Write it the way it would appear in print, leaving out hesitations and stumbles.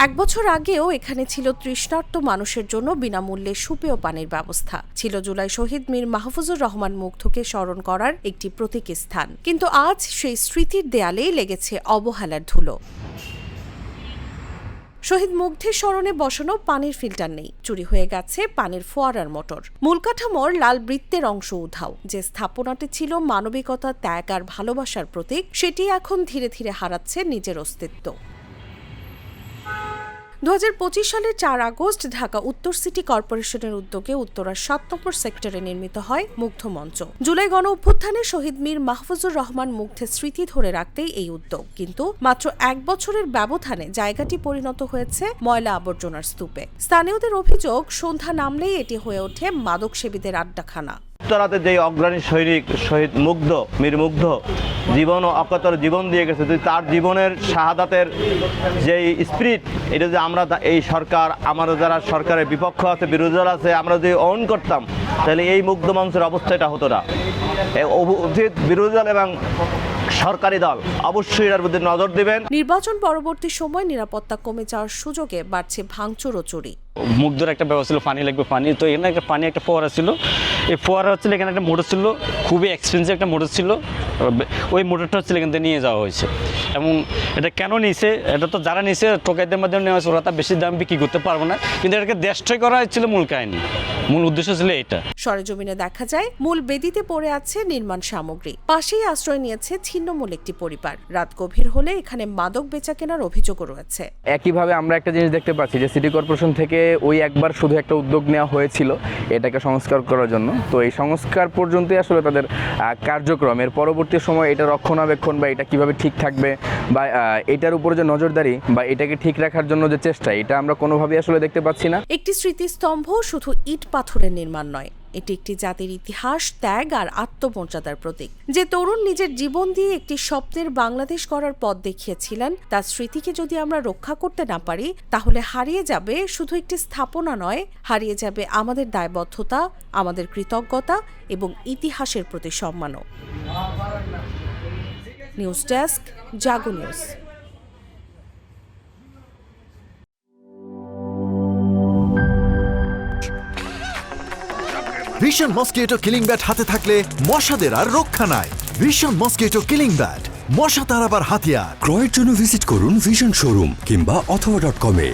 এক বছর আগেও এখানে ছিল তৃষ্ণার্ত মানুষের জন্য বিনামূল্যে সুপেয় পানির ব্যবস্থা, ছিল জুলাই শহীদ মীর মাহফুজুর রহমান মুগ্ধকে স্মরণ করার একটি প্রতীকী স্থান। কিন্তু আজ সেই স্মৃতির দেয়ালেই লেগেছে অবহেলার ধুলো। শহীদ মুগ্ধের স্মরণে বসানো পানির ফিল্টার নেই, চুরি হয়ে গেছে পানির ফোয়ারার মোটর। মূল কাঠামোর লাল বৃত্তের অংশ উধাও। যে স্থাপনাটি ছিল মানবিকতা, ত্যাগ আর ভালোবাসার প্রতীক, সেটি এখন ধীরে ধীরে হারাচ্ছে নিজের অস্তিত্ব। 2025 সালের 4 আগস্ট ঢাকা উত্তর সিটি কর্পোরেশনের উদ্যোগে উত্তরার 7 নম্বর সেক্টরে নির্মিত হয় মুগ্ধ মঞ্চ। জুলাই গণ অভ্যুত্থানে শহীদ মীর মাহফুজুর রহমান মুগ্ধের স্মৃতি ধরে রাখতেই এই উদ্যোগ। কিন্তু মাত্র 1 বছরের ব্যবধানে জায়গাটি পরিণত হয়েছে ময়লা আবর্জনার স্তূপে। স্থানীয়দের অভিযোগ, সন্ধ্যা নামলেই এটি হয়ে ওঠে মাদকসেবীদের আড্ডাখানা। উত্তরাতে যে অগ্রণী সৈনিক শহীদ মুগ্ধ, মীর মুগ্ধ জীবন ও অকাতর জীবন দিয়ে গেছে, যদি তার জীবনের শাহাদাতের যে স্পিরিট, এটা যদি আমরা এই সরকার, আমাদের যারা সরকারের বিপক্ষ আছে, বিরোধী দল আছে, আমরা যদি অন করতাম, তাহলে এই মুগ্ধ মঞ্চের অবস্থা এটা হতো না। বিরোধী দল এবং সরকারি দল অবশ্যই এর মধ্যে নজর দেবেন। নির্বাচন পরবর্তী সময় নিরাপত্তা কমে যাওয়ার সুযোগে বাড়ছে ভাঙচুর ও চুরি। মুগ্ধর একটা ব্যবস্থা ছিল, পানি লাগবে পানি, তো এখানে একটা পানি একটা ফোয়ারা ছিল। এই ফোয়ারা হচ্ছিল, এখানে একটা মোটর ছিল, খুবই এক্সপেন্সিভ একটা মোটর ছিল। ওই মোটরটা হচ্ছিল এখান থেকে নিয়ে যাওয়া হয়েছে। এবং এটা কেন নিয়েছে, এটা তো যারা নিয়েছে টোকাইদের মাধ্যমে নেওয়া হয়েছে, ওরা তার বেশি দাম বিক্রি করতে পারবো না, কিন্তু এটাকে দেশটাই করা হয়েছিল মূল কাহিনী, মূল উদ্দেশ্য ছিল এটা। সরেজমিনে দেখা যায় মূল বেদিতে পড়ে আছে নির্মাণ সামগ্রী, পাশেই আশ্রয় নিয়েছে ছিন্নমূল একটি পরিবার। রাত গভীর হলে এখানে মাদক বেচা কেনার অভিযোগও রয়েছে। একইভাবে আমরা একটা জিনিস দেখতে পাচ্ছি যে সিটি কর্পোরেশন থেকে ওই একবার শুধু একটা উদ্যোগ নেওয়া হয়েছিল এটাকে সংস্কার করার জন্য। তো এই সংস্কার পর্যন্তই আসলে তাদের কার্যক্রম। এর পরবর্তী সময় এটা রক্ষণাবেক্ষণ বা এটা কিভাবে ঠিক থাকবে বা এটার উপরে যে নজরদারি বা এটাকে ঠিক রাখার জন্য যে চেষ্টা, এটা আমরা কোনোভাবেই আসলে দেখতে পাচ্ছি না। একটি স্মৃতিস্তম্ভ শুধু ইট পাথরের নির্মাণ নয়, এটি একটি জাতির ইতিহাস, ত্যাগ আর আত্মমর্যাদার প্রতীক। যে তরুণ নিজের জীবন দিয়ে একটি স্বপ্নের বাংলাদেশ গড়ার পথ দেখিয়েছিলেন, তার স্মৃতিকে যদি আমরা রক্ষা করতে না পারি, তাহলে হারিয়ে যাবে শুধু একটি স্থাপনা নয়, হারিয়ে যাবে আমাদের দায়বদ্ধতা, আমাদের কৃতজ্ঞতা এবং ইতিহাসের প্রতি সম্মানও। News desk, Jago news. Vision mosquito killing bat হাতে থাকলে মশাদের আর রক্ষা নাই। ভিশন মসকিটো কিলিং ব্যাট, মশা তাড়াবার হাতিয়ার। ক্রয়ের জন্য ভিজিট করুন ভিশন শোরুম কিংবা অথবা.com-এ।